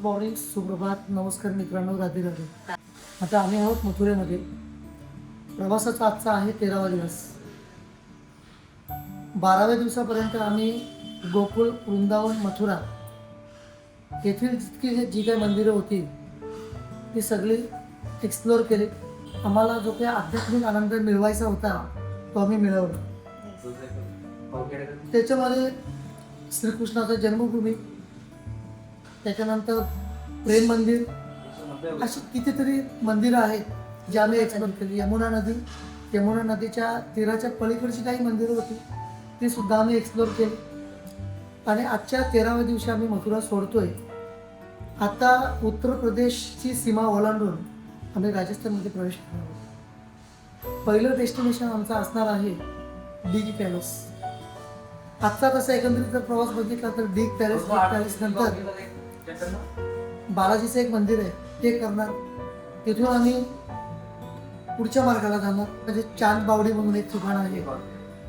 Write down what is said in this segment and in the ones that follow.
Morning, सुप्रभात, नमस्कार मित्रांनो, राधे राधे. आता आम्ही आहोत मथुरेमध्ये. प्रवासाचा आजचा आहे 13वा दिवस. 12व्या दिवसापर्यंत आम्ही गोकुळ, वृंदावन, मथुरा येथील जितकी जी काही मंदिरं होती ती सगळी एक्सप्लोअर केली. आम्हाला जो काही आध्यात्मिक आनंद मिळवायचा होता तो आम्ही मिळवला. त्याच्यामध्ये श्रीकृष्णाचा जन्मभूमी, त्याच्यानंतर प्रेम मंदिर, अशी कितीतरी मंदिरं आहेत जी आम्ही एक्सप्लोर केली. यमुना नदीच्या तीराच्या पलीकडची काही मंदिरं होती ती सुद्धा आम्ही एक्सप्लोर केली. आणि आजच्या 13व्या दिवशी आम्ही मथुरा सोडतोय. आता उत्तर प्रदेशची सीमा ओलांडून आम्ही राजस्थानमध्ये प्रवेश करणार आहोत. पहिलं डेस्टिनेशन आमचं असणार आहे डिग पॅलेस. आजचा तसा एकंदरीत जर प्रवास बघितला तर डिग पॅलेस नंतर बालाजीचं एक मंदिर आहे ते करणार. तिथून आम्ही पुढच्या मार्गाला जाणार. म्हणजे चांद बावडी म्हणून एक ठिकाण आहे,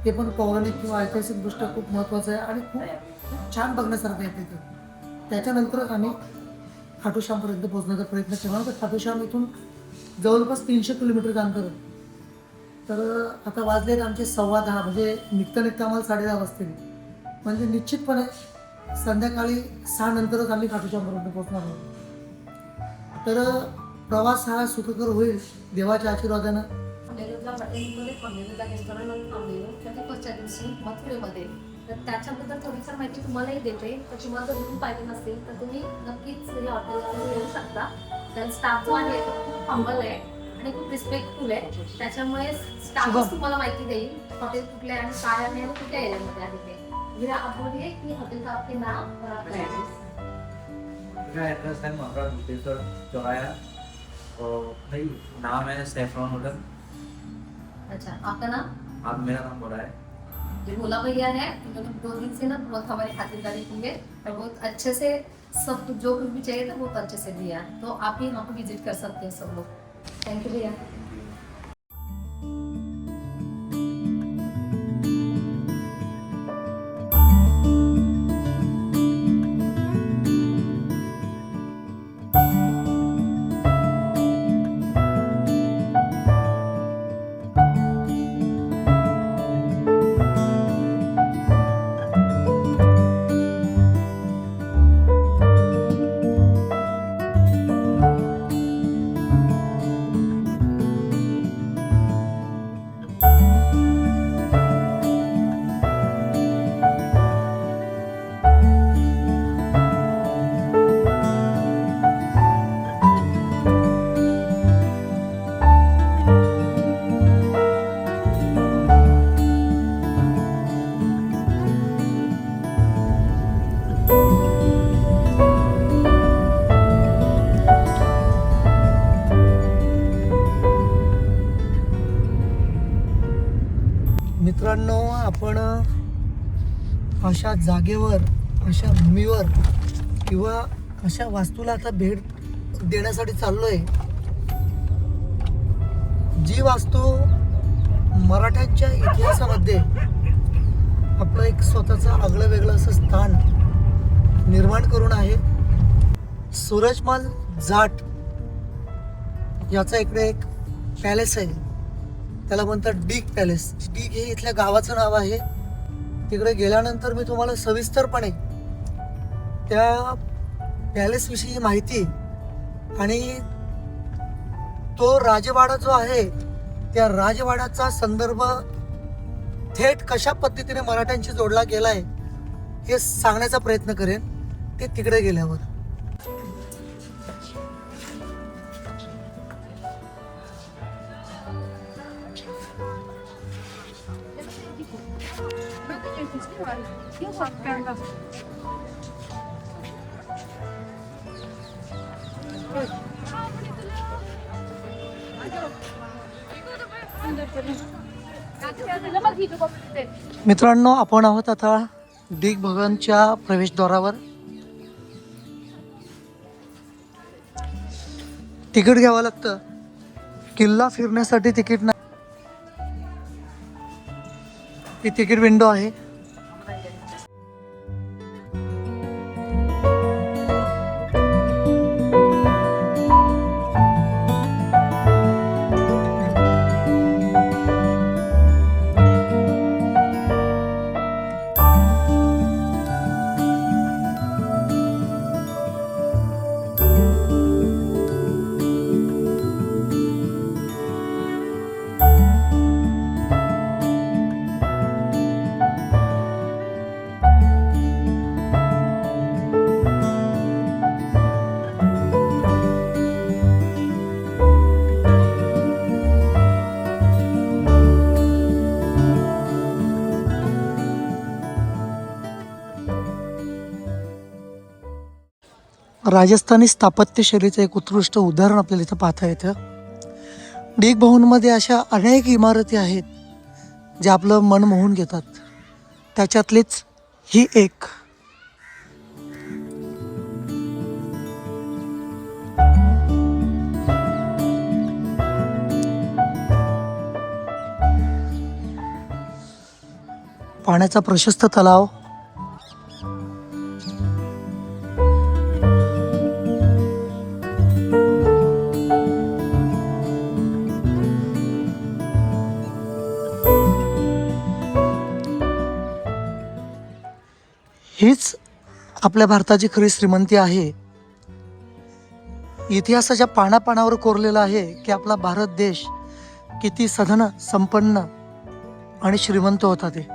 ते पण पौराणिक किंवा ऐतिहासिक दृष्ट्या खूप महत्त्वाचं आहे आणि खूप छान बघण्यासारखं आहे तिथं. त्याच्यानंतरच आम्ही खाटूश्यामपर्यंत पोहोचण्याचा प्रयत्न करणार. तर खाटूश्याम इथून जवळपास 300 किलोमीटर अंतर आहे. तर आता वाजलेत आमचे 10:15, म्हणजे निघता आम्हाला 10:30 वाजतील. म्हणजे निश्चितपणे संध्याकाळी 6 नंतरच आम्ही खाटूश्यामपर्यंत पोहोचणार आहोत. तर प्रवास हा सुखकर होईल देवाच्या आशीर्वादानं. मथुरेमध्ये तर त्याच्याबद्दल थोडीफार माहिती तुम्हालाही देते. तर तुम्हाला जर रूम पाहिजे नसेल तर तुम्ही नक्कीच या हॉटेलला येऊ शकता. तर स्टाफ जो आहे तो खूप हंबल आहे आणि खूप रिस्पेक्टफुल आहे. त्याच्यामुळे स्टाफच तुम्हाला माहिती देईल हॉटेल कुठले आणि काय आहे आणि कुठल्या एरियामध्ये आहे ते. म्हणजे आप बोलिए की हॉटेल का आपके नाम और आपका एड्रेस. मेरा एड्रेस है मथुरा मुक्तेश्वर चौराया और भाई नाम है सैफरॉन होटल. अच्छा, आपका नाम? आप मेरा नाम बोला है. जो भोला भैया है उन्होंने 2 दिन से ना बहुत हमारी खातिरदारी की है और बहुत अच्छे से सब जो कुछ भी चाहिए था बहुत अच्छे से दिया. तो आप भी वहाँ पे विजिट कर सकते हैं सब लोग. थैंक यू भैया. मित्रांनो, आपण अशा जागेवर, अशा भूमीवर किंवा अशा वास्तूला आता भेट देण्यासाठी चाललोय जी वास्तू मराठ्यांच्या इतिहासामध्ये आपलं एक स्वतःचं आगळं वेगळं असं स्थान निर्माण करून आहे. सूरजमल जाट याचा इकडे एक पॅलेस आहे, त्याला म्हणतात डिग पॅलेस. डिग हे इथल्या गावाचं नाव आहे. तिकडे गेल्यानंतर मी तुम्हाला सविस्तरपणे त्या पॅलेसविषयी माहिती आणि तो राजवाडा जो आहे त्या राजवाड्याचा संदर्भ थेट कशा पद्धतीने मराठ्यांशी जोडला गेलाय हे सांगण्याचा प्रयत्न करेन ते तिकडे गेल्यावर. मित्रांनो, आपण आहोत आता डिग भवनच्या प्रवेशद्वारावर. तिकीट घ्यावं लागतं. किल्ला फिरण्यासाठी तिकीट नाही. ही तिकीट विंडो आहे. राजस्थानी स्थापत्य शैलीचं एक उत्कृष्ट उदाहरण आपल्याला इथं पाहता येतं. डेक भवनमध्ये अशा अनेक इमारती आहेत ज्या आपलं मन मोहून घेतात. त्याच्यातलीच ही एक. पाण्याचा प्रशस्त तलाव, हीच आपल्या भारताची खरी श्रीमंती आहे. इतिहासाच्या पानापानावर कोरलेला आहे की आपला भारत देश किती सधन, संपन्न आणि श्रीमंत होता ते.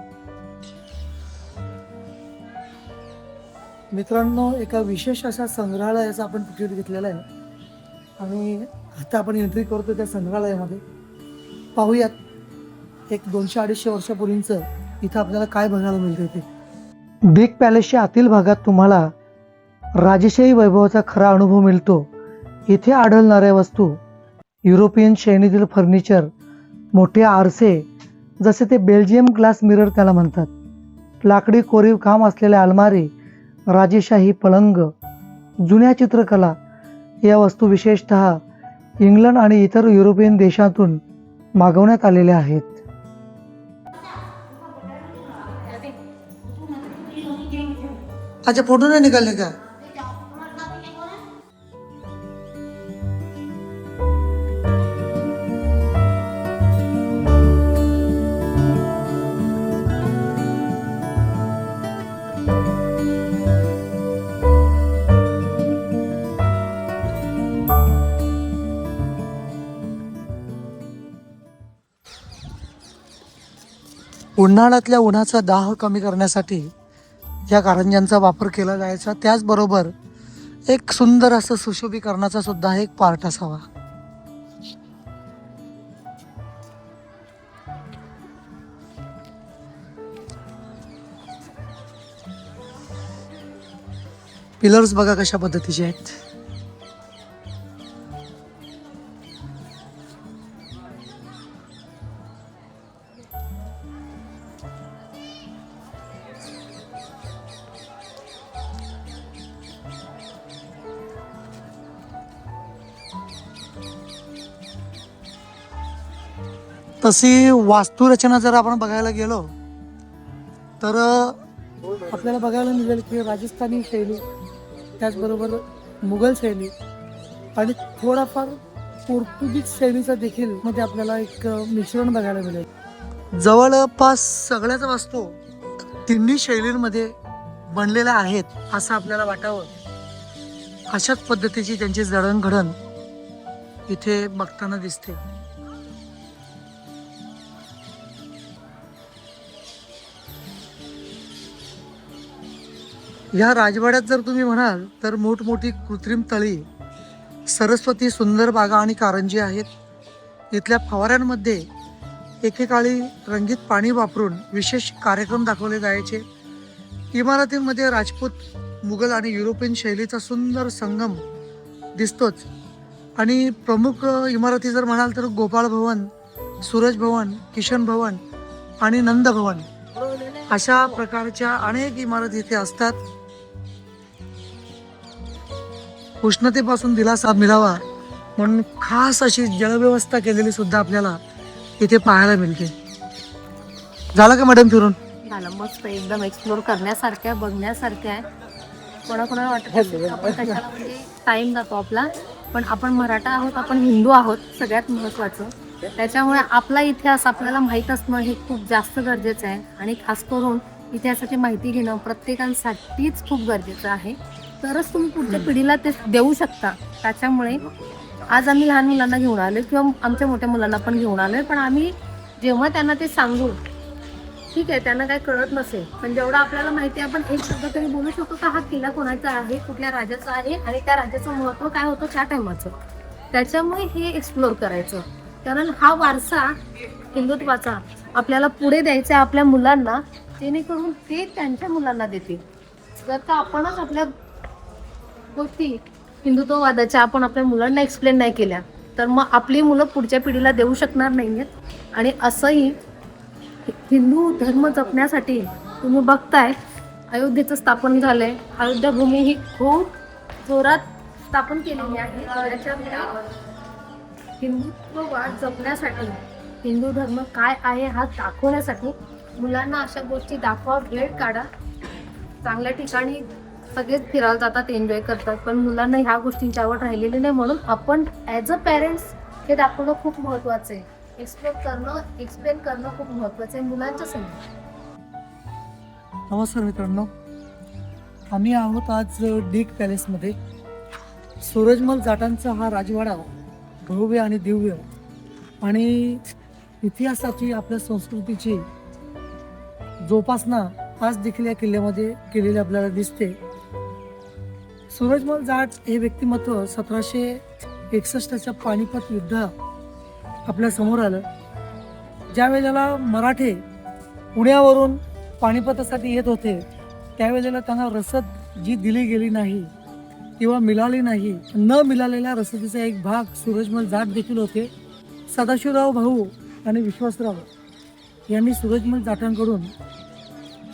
मित्रांनो, एका विशेष अशा संग्रहालयाचा आपण तिकीट घेतलेला आहे आणि आता आपण एंट्री करतो त्या संग्रहालयामध्ये. पाहूयात एक 200-250 वर्षापूर्वीचं इथं आपल्याला काय बघायला मिळतं. ते बिग पॅलेसच्या आतील भागात तुम्हाला राजशाही वैभवाचा खरा अनुभव मिळतो. इथे आढळणाऱ्या वस्तू युरोपियन शैलीतील फर्निचर, मोठे आरसे जसे ते बेल्जियम ग्लास मिरर त्याला म्हणतात, लाकडी कोरीव काम असलेल्या अलमारी, राजेशाही पलंग, जुन्या चित्रकला या वस्तू विशेषतः इंग्लंड आणि इतर युरोपियन देशातून मागवण्यात आलेल्या आहेत. अच्छा, फोटो नाही निकालने का? उन्हाळ्यातल्या उन्हाचा दाह कमी करण्यासाठी या कारंज्यांचा वापर केला जायचा. त्याचबरोबर एक सुंदर असं सुशोभीकरणाचा सुद्धा एक पार्ट असावा. पिलर्स बघा कशा पद्धतीचे आहेत. तशी वास्तुरचना जर आपण बघायला गेलो तर आपल्याला बघायला मिळेल की राजस्थानी शैली, त्याचबरोबर मुघल शैली आणि थोडाफार पोर्तुगीज शैलीचा देखील मध्ये आपल्याला एक मिश्रण बघायला मिळेल. जवळपास सगळ्याच वस्तू तिन्ही शैलींमध्ये बनलेल्या आहेत असं आपल्याला वाटावं. अशाच पद्धतीची त्यांची जडणघडण इथे बघताना दिसते. या राजवाड्यात जर तुम्ही म्हणाल तर मोठमोठी कृत्रिम तळी, सरस्वती, सुंदर बागा आणि कारंजी आहेत. इथल्या फवाऱ्यांमध्ये एकेकाळी रंगीत पाणी वापरून विशेष कार्यक्रम दाखवले जायचे. इमारतींमध्ये राजपूत, मुघल आणि युरोपियन शैलीचा सुंदर संगम दिसतोच. आणि प्रमुख इमारती जर म्हणाल तर गोपाळ भवन, सूरज भवन, किशन भवन आणि नंद भवन अशा प्रकारच्या अनेक इमारती इथे असतात. उष्णतेपासून दिलासा मिळावा म्हणून खास अशी जलव्यवस्था केलेली सुद्धा आपल्याला इथे पाहायला मिळते. झालं का मॅडम फिरून? झालं, मस्त एकदम एक्सप्लोर करण्यासारख्या, बघण्यासारख्या आहे. कोणाकोणाला वाटत असेल आपण कशाला म्हणजे टाइम जातो आपला, पण आपण मराठा आहोत, आपण हिंदू आहोत सगळ्यात महत्त्वाचं. त्याच्यामुळे आपला इतिहास आपल्याला माहीत असणं हे खूप जास्त गरजेचं आहे आणि खास करून इतिहासाची माहिती घेणं प्रत्येकांसाठीच खूप गरजेचं आहे. तरच तुम्ही पुढच्या पिढीला ते देऊ शकता. त्याच्यामुळे आज आम्ही लहान मुलांना घेऊन आलो किंवा आमच्या मोठ्या मुलांना पण घेऊन आलो, पण आम्ही जेव्हा त्यांना ते सांगू, ठीक आहे त्यांना काही कळत नसेल पण जेवढं आपल्याला माहिती आहे आपण एक शब्द तरी बोलू शकतो का हा किल्ला कोणाचा आहे, कुठल्या राजाचा आहे आणि त्या राजाचं महत्त्व काय होतं त्या टायमाचं. त्याच्यामुळे हे एक्सप्लोर करायचं, कारण हा वारसा हिंदुत्वाचा आपल्याला पुढे द्यायचा आहे आपल्या मुलांना, जेणेकरून ते त्यांच्या मुलांना देतील. जर का आपणच आपल्या गोष्टी हिंदुत्ववादाच्या आपण आपल्या मुलांना एक्सप्लेन नाही केल्या तर मग आपली मुलं पुढच्या पिढीला देऊ शकणार नाहीयेत. आणि असंही हिंदू धर्म जपण्यासाठी तुम्ही बघताय अयोध्येचं स्थापन झालंय. अयोध्या भूमी ही खूप जोरात स्थापन केलेली आहे. त्याच्यामुळे हिंदुत्ववाद जपण्यासाठी हिंदू धर्म काय आहे हा दाखवण्यासाठी मुलांना अशा गोष्टी दाखवा, वेळ काढा. चांगल्या ठिकाणी सगळेच फिरायला जातात, एन्जॉय करतात, पण मुलांना ह्या गोष्टींची आवड राहिलेली नाही. म्हणून आपण ॲज अ पॅरेंट्स हे दाखवणं खूप महत्त्वाचं आहे. एक्सप्लेन करणं खूप महत्त्वाचं आहे मुलांच्या समोर. नमस्कार मित्रांनो, आम्ही आहोत आज डीक पॅलेसमध्ये. सूरजमल जाटांचा हा राजवाडा भव्य आणि दिव्य आणि इतिहासाची, आपल्या संस्कृतीची जोपासना आज देखील या किल्ल्यामध्ये केलेली आपल्याला दिसते. सूरजमल जाट हे व्यक्तिमत्व 1761च्या पानिपत युद्ध आपल्या समोर आलं. ज्या वेळेला मराठे पुण्यावरून पानिपतासाठी येत होते त्यावेळेला त्यांना रसद जी दिली गेली नाही किंवा मिळाली नाही, न मिळालेल्या रसदीचा एक भाग सूरजमल जाट देखील होते. सदाशिवराव भाऊ आणि विश्वासराव यांनी सूरजमल जाटांकडून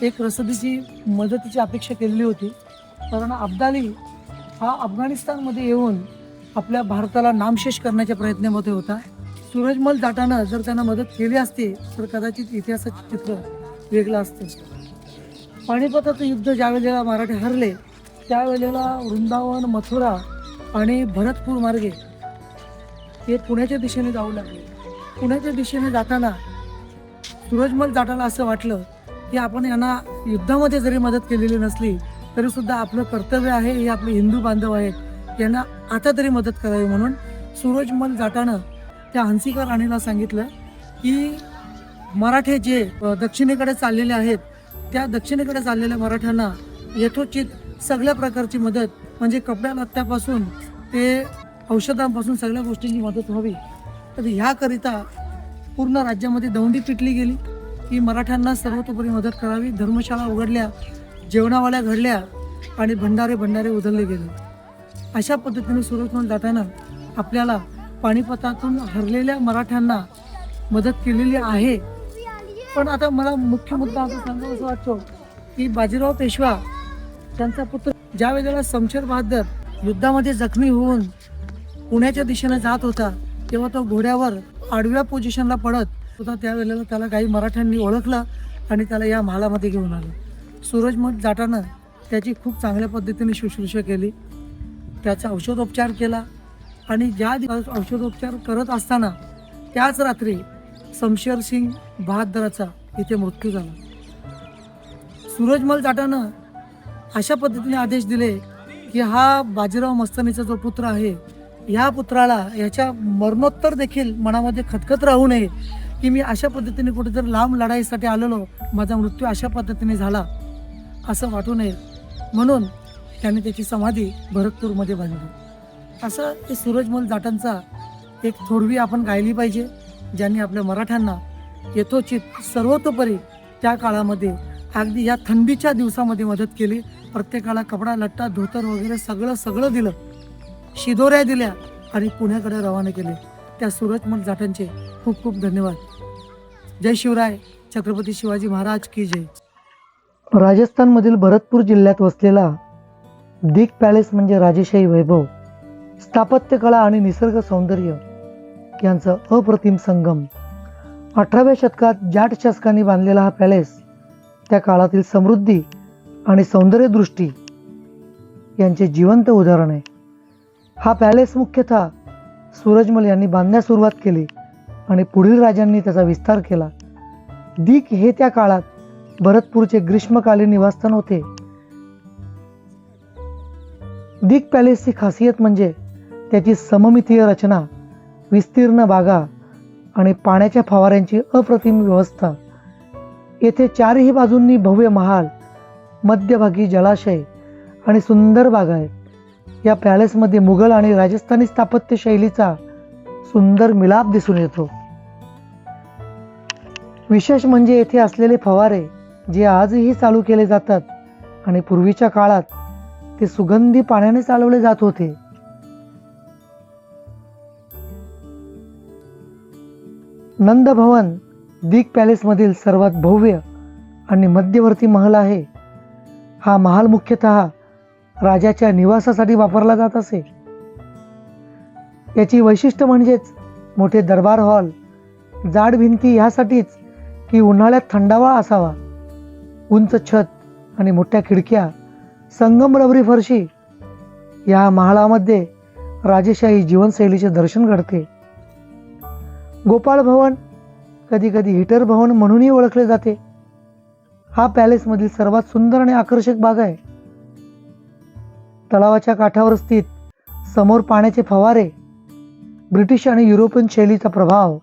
एक रसदीची मदतीची अपेक्षा केलेली होती. कारण अब्दाली हा अफगाणिस्तानमध्ये येऊन आपल्या भारताला नामशेष करण्याच्या प्रयत्नामध्ये होता. सूरजमल जाटानं जर त्यांना मदत केली असती तर कदाचित इतिहासाचे चित्र वेगळं असतं. पानिपताचं युद्ध ज्या वेळेला मराठे हरले त्यावेळेला वृंदावन, मथुरा आणि भरतपूर मार्गे ते पुण्याच्या दिशेने जाऊ लागले. पुण्याच्या दिशेने जाताना सूरजमल जाटाला असं वाटलं की आपण यांना युद्धामध्ये जरी मदत केलेली नसली तरी सुद्धा आपलं कर्तव्य आहे, हे आपले हिंदू बांधव आहेत, यांना आता तरी मदत करावी. म्हणून सूरजमल जाटानं त्या हंसिका राणीला सांगितलं की मराठे जे दक्षिणेकडे चाललेले आहेत त्या दक्षिणेकडे चाललेल्या मराठ्यांना यथोचित सगळ्या प्रकारची मदत, म्हणजे कपड्या लत्त्यापासून ते औषधांपासून सगळ्या गोष्टींची मदत व्हावी. तर ह्याकरिता पूर्ण राज्यामध्ये दौंडी पिटली गेली की मराठ्यांना सर्वतोपरी मदत करावी. धर्मशाळा उघडल्या, जेवणावाल्या घडल्या आणि भंडारे उधळले गेले. अशा पद्धतीने सूरजमल जाटानं आपल्याला पानिपतातून हरलेल्या मराठ्यांना मदत केलेली आहे. पण आता मला मुख्य मुद्दा असं सांगावं असं वाटतो की बाजीराव पेशवा त्यांचा पुत्र ज्या वेळेला शमशेर बहादर युद्धामध्ये जखमी होऊन पुण्याच्या दिशेने जात होता तेव्हा तो घोड्यावर आडव्या पोझिशनला पडत होता. त्यावेळेला त्याला काही मराठ्यांनी ओळखलं आणि त्याला या महालामध्ये घेऊन आलं. सूरजमल जाटानं त्याची खूप चांगल्या पद्धतीने शुश्रूषा केली, त्याचा औषधोपचार केला आणि ज्या दिवस औषधोपचार करत असताना त्याच रात्री शमशेर सिंग बहादराचा इथे मृत्यू झाला. सूरजमल जाटानं अशा पद्धतीने आदेश दिले की हा बाजीराव मस्तानीचा जो पुत्र आहे ह्या पुत्राला याच्या मरणोत्तर देखील मनामध्ये खतखत राहू नये की मी अशा पद्धतीने कुठेतरी लांब लढाईसाठी आलेलो, माझा मृत्यू अशा पद्धतीने झाला असं वाटू नये, म्हणून त्याने त्याची समाधी भरतपूरमध्ये बांधली. असं हे सूरजमल जाटांचा एक थोडवी आपण गायली पाहिजे, ज्यांनी आपल्या मराठ्यांना यथोचित सर्वतोपरी त्या काळामध्ये अगदी या थंडीच्या दिवसामध्ये मदत केली. प्रत्येकाला कपडा लट्टा धोतर वगैरे सगळं दिलं, शिदोऱ्या दिल्या आणि पुण्याकडे रवाना केले. त्या सूरजमल जाटांचे खूप खूप धन्यवाद. जय शिवराय, छत्रपती शिवाजी महाराज की जय. राजस्थानमधील भरतपूर जिल्ह्यात वसलेला डीक पॅलेस म्हणजे राजेशाही वैभव, स्थापत्यकला आणि निसर्ग सौंदर्य यांचा अप्रतिम संगम. 18व्या शतकात जाट शासकांनी बांधलेला हा पॅलेस त्या काळातील समृद्धी आणि सौंदर्यदृष्टी यांचे जिवंत उदाहरण आहे. हा पॅलेस मुख्यतः सूरजमल यांनी बांधण्यास सुरुवात केली आणि पुढील राजांनी त्याचा विस्तार केला. डीक हे त्या काळात भरतपूरचे ग्रीष्मकालीन निवासस्थान होते. डीक पॅलेसची खासियत म्हणजे त्याची सममितीय रचना, विस्तीर्ण बागा आणि पाण्याच्या फवाऱ्यांची अप्रतिम व्यवस्था. येथे चारही बाजूंनी भव्य महाल, मध्यभागी जलाशय आणि सुंदर बागा आहेत. या पॅलेसमध्ये मुघल आणि राजस्थानी स्थापत्य शैलीचा सुंदर मिलाप दिसून येतो. विशेष म्हणजे येथे असलेले फवारे जे आजही चालू केले जातात आणि पूर्वीच्या काळात ते सुगंधी पाण्याने चालवले जात होते. नंद भवन दिग पॅलेस मधील सर्वात भव्य आणि मध्यवर्ती महल आहे. हा महाल मुख्यतः राजाच्या निवासासाठी वापरला जात असे. याची वैशिष्ट्य म्हणजेच मोठे दरबार हॉल, जाड भिंती ह्यासाठीच की उन्हाळ्यात थंडावा असावा, उंच छत आणि मोठ्या खिडक्या, संगमरवरी फरशी. या महालामध्ये राजेशाही जीवनशैलीचे दर्शन घडते. गोपाळ भवन, कधी कधी हिटर भवन म्हणूनही ओळखले जाते, हा पॅलेसमधील सर्वात सुंदर आणि आकर्षक भाग आहे. तलावाच्या काठावर स्थित, समोर पाण्याचे फवारे, ब्रिटिश आणि युरोपियन शैलीचा प्रभाव.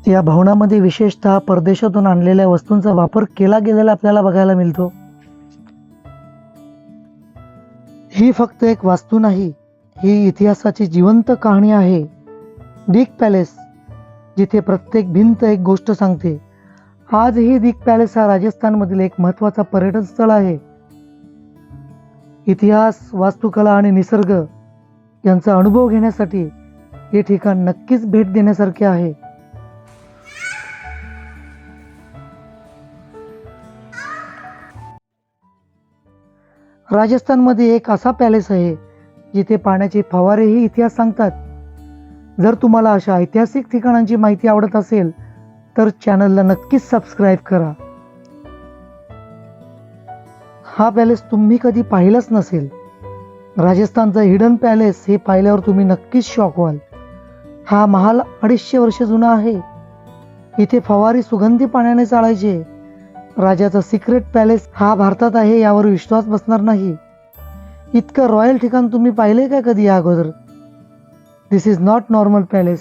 या भवनामध्ये विशेषतः परदेशातून आणलेल्या वस्तूंचा वापर केला गेलेला आपल्याला बघायला मिळतो. ही फक्त एक वास्तू नाही, ही इतिहासाची जिवंत कहाणी आहे. दिग पॅलेस, जिथे प्रत्येक भिंत एक गोष्ट सांगते. आजही दिग पॅलेस हा राजस्थानमधील एक महत्त्वाचा पर्यटन स्थळ आहे. इतिहास, वास्तुकला आणि निसर्ग यांचा अनुभव घेण्यासाठी हे ठिकाण नक्कीच भेट देण्यासारखे आहे. राजस्थानमध्ये एक असा पॅलेस आहे जिथे पाण्याचे फवारेही इतिहास सांगतात. जर तुम्हाला अशा ऐतिहासिक ठिकाणांची माहिती आवडत असेल तर चॅनलला नक्कीच सबस्क्राईब करा. हा पॅलेस तुम्ही कधी पाहिलाच नसेल. राजस्थानचा हिडन पॅलेस हे पाहिल्यावर तुम्ही नक्कीच शॉक व्हाल. हा महाल 250 वर्ष जुना आहे. इथे फवारी सुगंधी पाण्याने चालायचे. राजाचा सिक्रेट पॅलेस हा भारतात आहे यावर विश्वास बसणार नाही. इतकं रॉयल ठिकाण तुम्ही पाहिले का कधी या अगोदर? दिस इज नॉट नॉर्मल पॅलेस.